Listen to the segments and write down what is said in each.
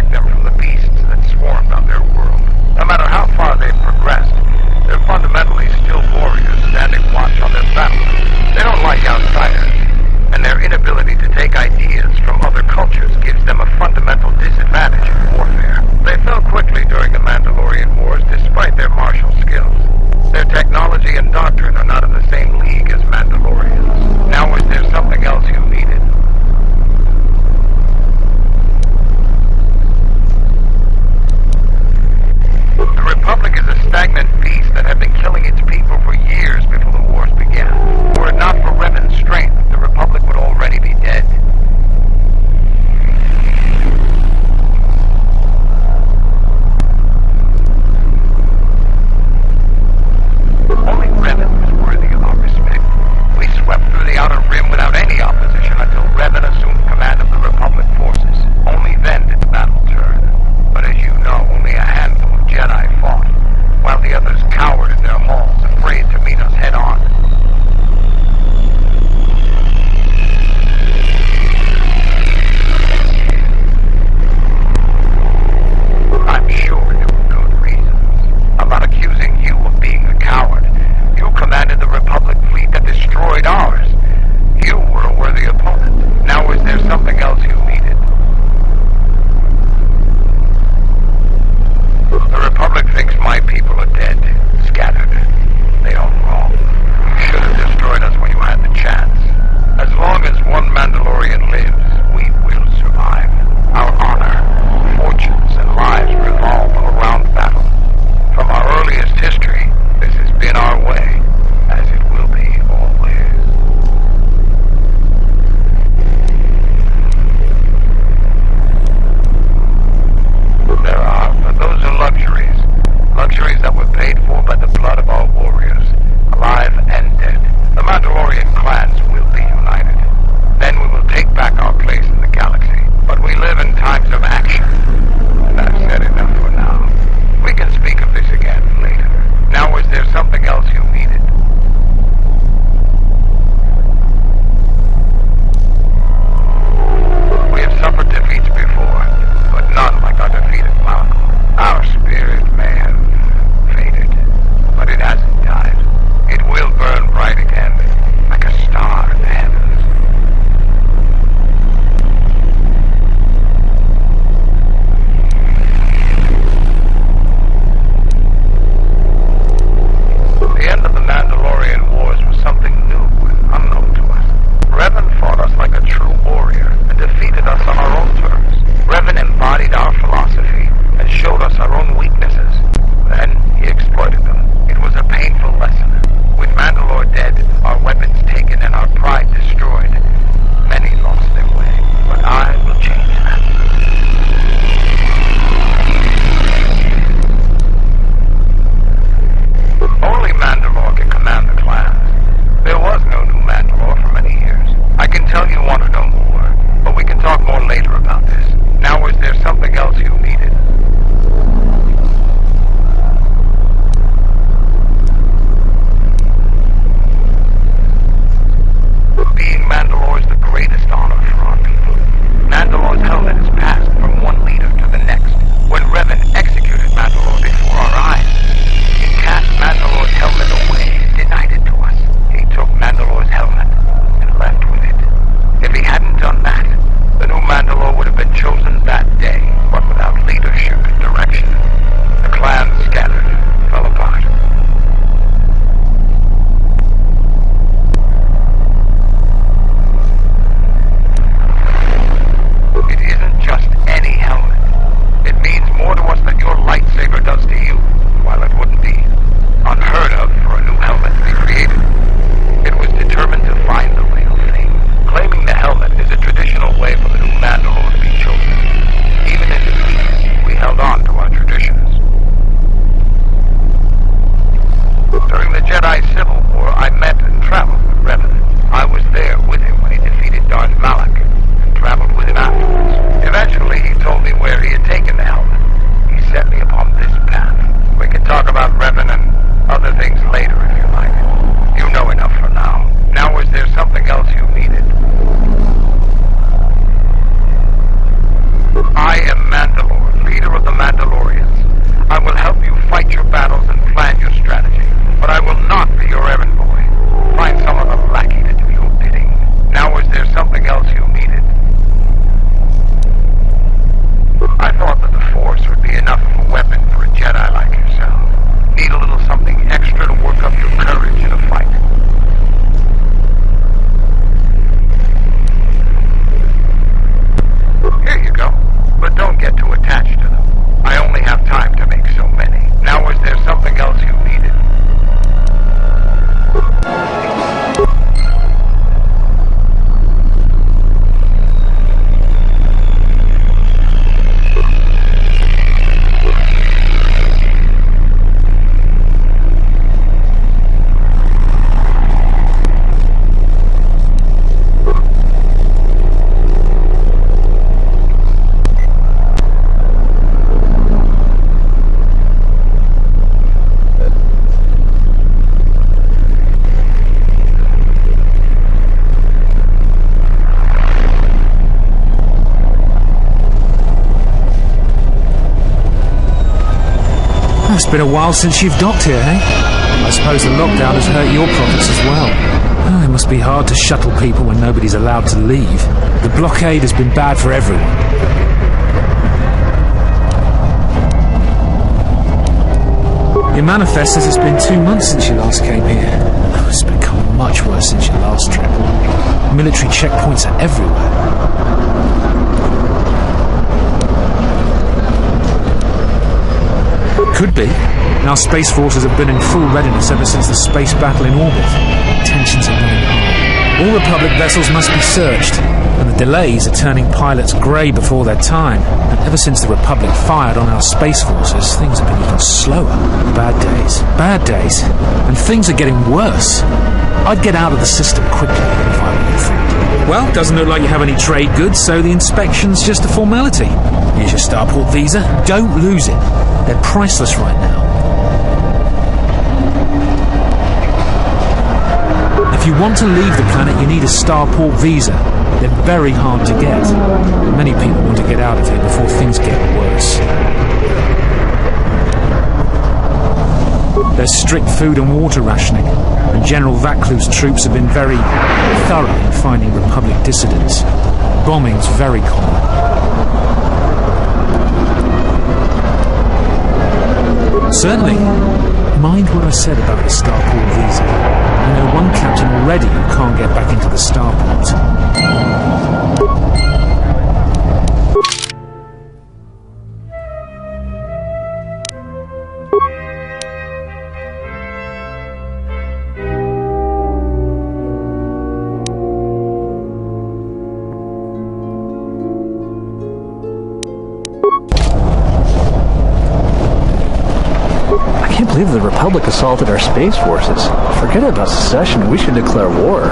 protect them from the beasts that swarmed on their world. No matter how far they've progressed, they're fundamentally still warriors standing watch on their battlefield. They don't like outsiders, and their inability to take ideas from other cultures gives them a fundamental disadvantage in warfare. They fell quickly during the Mandalorian Wars despite their martial skills. Their technology and doctrine are not in the same league as Mandalorians. Now is there something else you needed? The Republic is a stagnant beast that had been killing its people for years before the wars began. Were it not for Revan's strength, the Republic would already be dead. Only Revan was worthy of our respect. We swept through the Outer Rim without any opposition. been a while since you've docked here, eh? I suppose the lockdown has hurt your profits as well. Oh, it must be hard to shuttle people when nobody's allowed to leave. The blockade has been bad for everyone. Your manifest says it's been 2 months since you last came here. Oh, it's become much worse since your last trip. Military checkpoints are everywhere. Could be. Our space forces have been in full readiness ever since the space battle in orbit. Tensions are running high. All Republic vessels must be searched, and the delays are turning pilots grey before their time. And ever since the Republic fired on our space forces, things have been even slower. Bad days, and things are getting worse. I'd get out of the system quickly if I were your friend. Well, doesn't look like you have any trade goods, so the inspection's just a formality. Here's your starport visa. Don't lose it. They're priceless right now. If you want to leave the planet, you need a starport visa. They're very hard to get. Many people want to get out of here before things get worse. There's strict food and water rationing, and General Vaclu's troops have been very thorough in finding Republic dissidents. Bombing's very common. Certainly. Mind what I said about the starport visa. I know one captain already who can't get back into the starport. I can't believe the Republic assaulted our space forces. Forget about secession, we should declare war.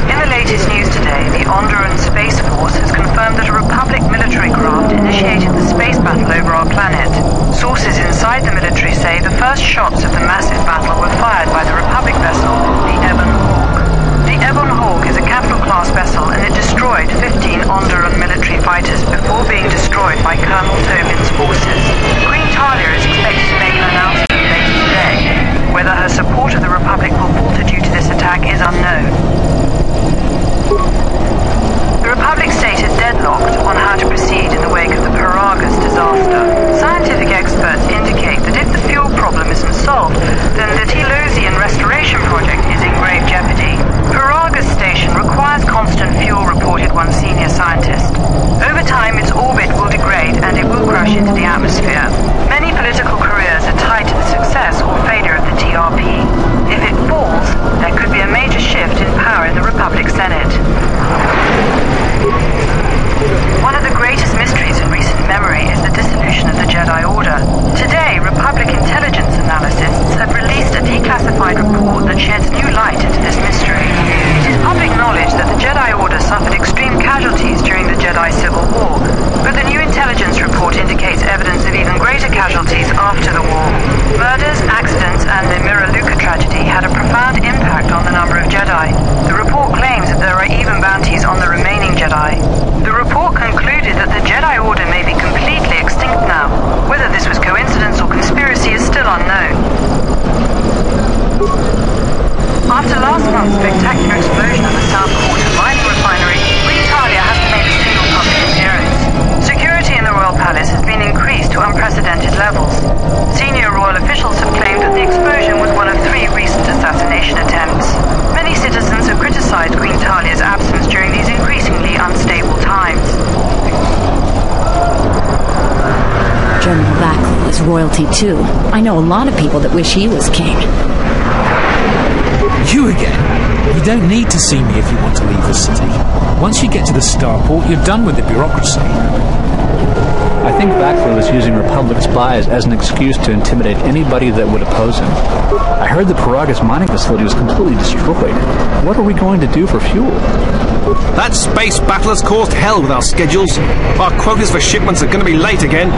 In the latest news today, the Onderan Space Force has confirmed that a Republic military craft initiated the space battle over our planet. Sources inside the military say the first shots of the massive battle were fired by the Republic vessel, the Ebon Hawk. The Ebon Hawk is a capital-class vessel, and it destroyed 15 Onderan military fighters before being destroyed by Colonel Tobin's forces. Queen Talia is expected to make an announcement later today. Whether her support of the Republic will falter due to this attack is unknown. The Republic state is deadlocked on how to proceed in the wake of the Paragas disaster. Scientific experts indicate that if the fuel problem isn't solved, then the Telosian restoration project is in grave jeopardy. Paragas station requires constant fuel, reported one senior scientist. Over time, its orbit will degrade and it will crash into the atmosphere. Many political careers are tied to the success or failure of the TRP. If it falls, there could be a major shift in power in the Republic Senate. One of the greatest mysteries in recent memory is the dissolution of the Jedi Order. Today, Republic intelligence analysts have released a declassified report that sheds new light into this mystery. It is public knowledge that the Jedi Order suffered extreme casualties during the Jedi Civil War, but the new intelligence report indicates evidence of even greater casualties after the war. Murders, accidents, and the Mira Luca tragedy had a profound impact on the number of Jedi. The report claims that there are even bounties on the remaining Jedi. The report concluded that the Jedi Order may be completely extinct now. Whether this was coincidence or conspiracy is still unknown. After last month's spectacular explosion of the South Quarter mining refinery, Queen Talia hasn't made a single public appearance. Security in the Royal Palace has been increased to unprecedented levels. Senior royal officials have claimed that the explosion was one of 3 recent assassination attempts. Many citizens have criticized Queen Talia's absence during these increasingly unstable times. General Vaclu is royalty too. I know a lot of people that wish he was king. You again? You don't need to see me if you want to leave the city. Once you get to the starport, you're done with the bureaucracy. I think Vaclu is using Republic spies as an excuse to intimidate anybody that would oppose him. I heard the Paragas mining facility was completely destroyed. What are we going to do for fuel? That space battle has caused hell with our schedules. Our quotas for shipments are going to be late again.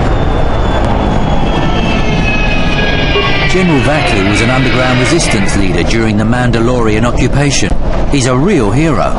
General Vaclu was an underground resistance leader during the Mandalorian occupation. He's a real hero.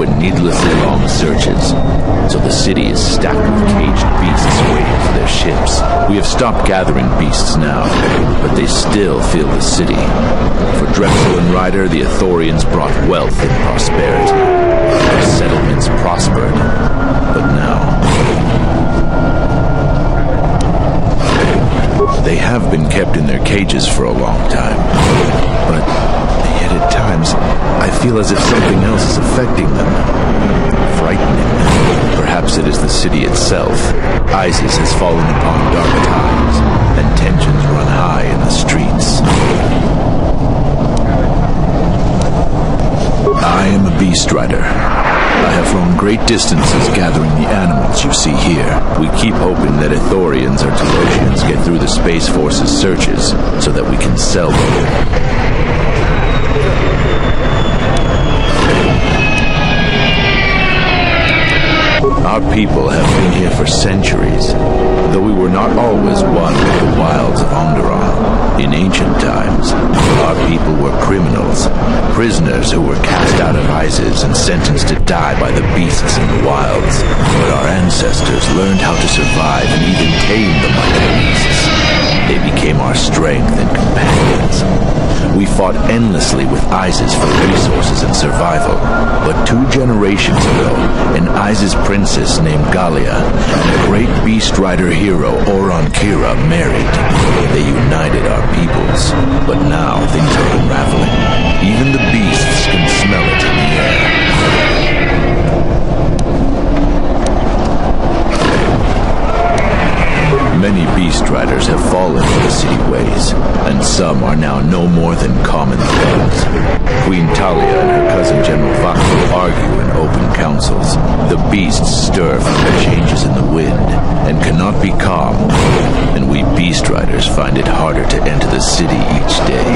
and needlessly long searches. So the city is stacked with caged beasts waiting for their ships. We have stopped gathering beasts now, but they still fill the city. For Drexel and Ryder, the Ithorians brought wealth and prosperity. Our settlements prospered, but now... They have been kept in their cages for a long time, but yet at times I feel as if something else is affecting them, frightening them. Perhaps it is the city itself. ISIS has fallen upon dark times, and tensions run high in the streets. I am a beast rider. I have roamed great distances gathering the animals you see here. We keep hoping that Ithorians or Telosians get through the Space Force's searches so that we can sell them. Our people have been here for centuries, though we were not always one with the wilds of Onderon. In ancient times, our people were criminals, prisoners who were cast out of ISIS and sentenced to die by the beasts in the wilds. But our ancestors learned how to survive and even tame the mighty beasts. They became our strength and companions. We fought endlessly with ISIS for resources and survival. But 2 generations ago, an ISIS princess named Galia and a great beast rider hero, Oron Kira, married. They united our peoples. But now things are unraveling. Even the beasts can smell it in the air. Many beast riders have fallen to the city ways, and some are now no more than common thugs. Queen Talia and her cousin General Vakko argue in open councils. The beasts stir from the changes in the wind, and cannot be calm, and we beast riders find it harder to enter the city each day.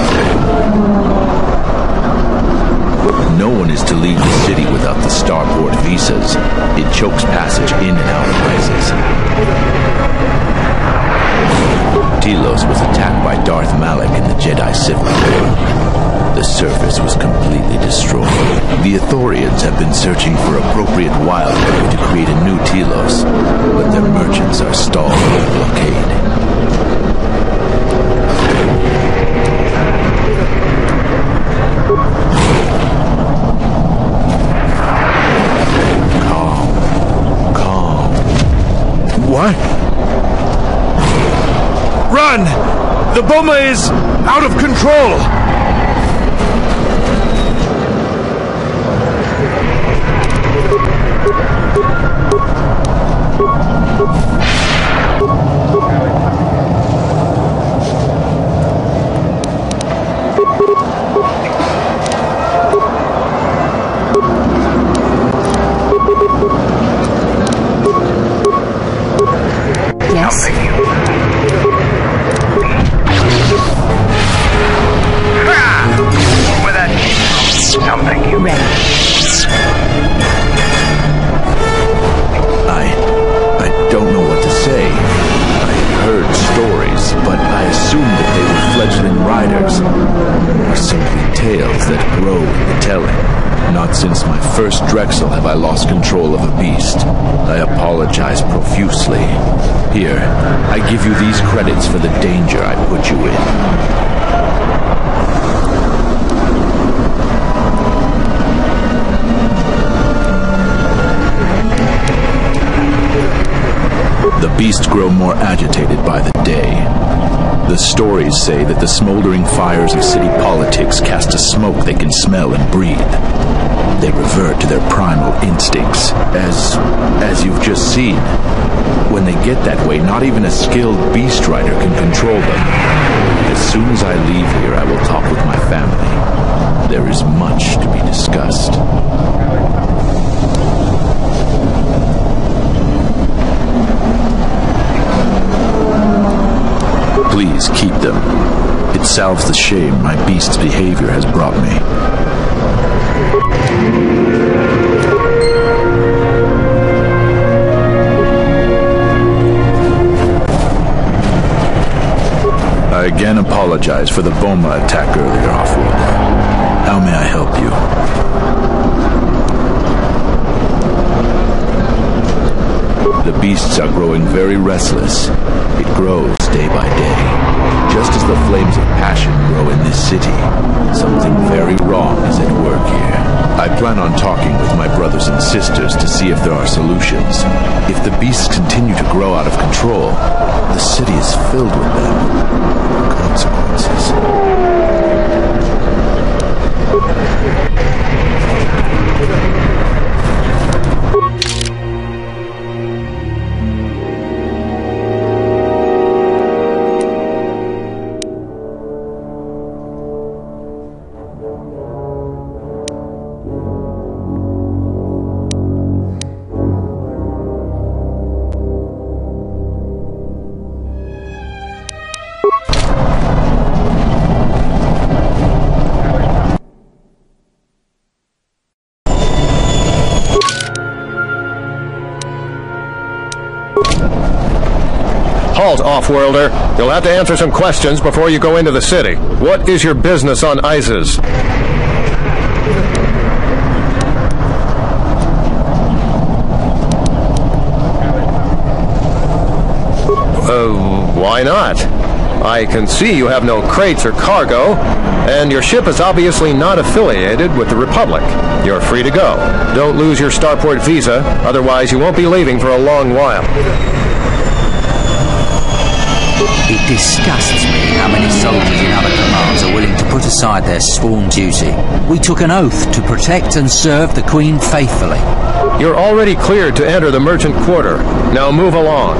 No one is to leave the city without the starport visas. It chokes passage in and out of ISIS. Telos was attacked by Darth Malak in the Jedi Civil War. The surface was completely destroyed. The Ithorians have been searching for appropriate wildlife to create a new Telos, but their merchants are stalled by the blockade. Calm. What? Run! The bomber is out of control! Yes? With that something you Ready. I don't know what to say. I heard stories, but I assumed that they were fledgling riders, or simply tales that grow in the telling. Not since my first Drexel have I lost control of a beast. I apologize profusely. Here, I give you these credits for the danger I put you in. The beasts grow more agitated by the day. The stories say that the smoldering fires of city politics cast a smoke they can smell and breathe. They revert to their primal instincts, as you've just seen. When they get that way, not even a skilled beast rider can control them. As soon as I leave here, I will talk with my family. There is much to be discussed. Please keep them. It salves the shame my beast's behavior has brought me. I again apologize for the Boma attack earlier off-world. How may I help you? The beasts are growing very restless. It grows day by day. Just as the flames of passion grow in this city, something very wrong is at work here. I plan on talking with my brothers and sisters to see if there are solutions. If the beasts continue to grow out of control, the city is filled with them. Consequences. Halt, off-worlder. You'll have to answer some questions before you go into the city. What is your business on Isis? Why not? I can see you have no crates or cargo, and your ship is obviously not affiliated with the Republic. You're free to go. Don't lose your starport visa, otherwise you won't be leaving for a long while. It disgusts me how many soldiers in other commands are willing to put aside their sworn duty. We took an oath to protect and serve the Queen faithfully. You're already cleared to enter the merchant quarter. Now move along.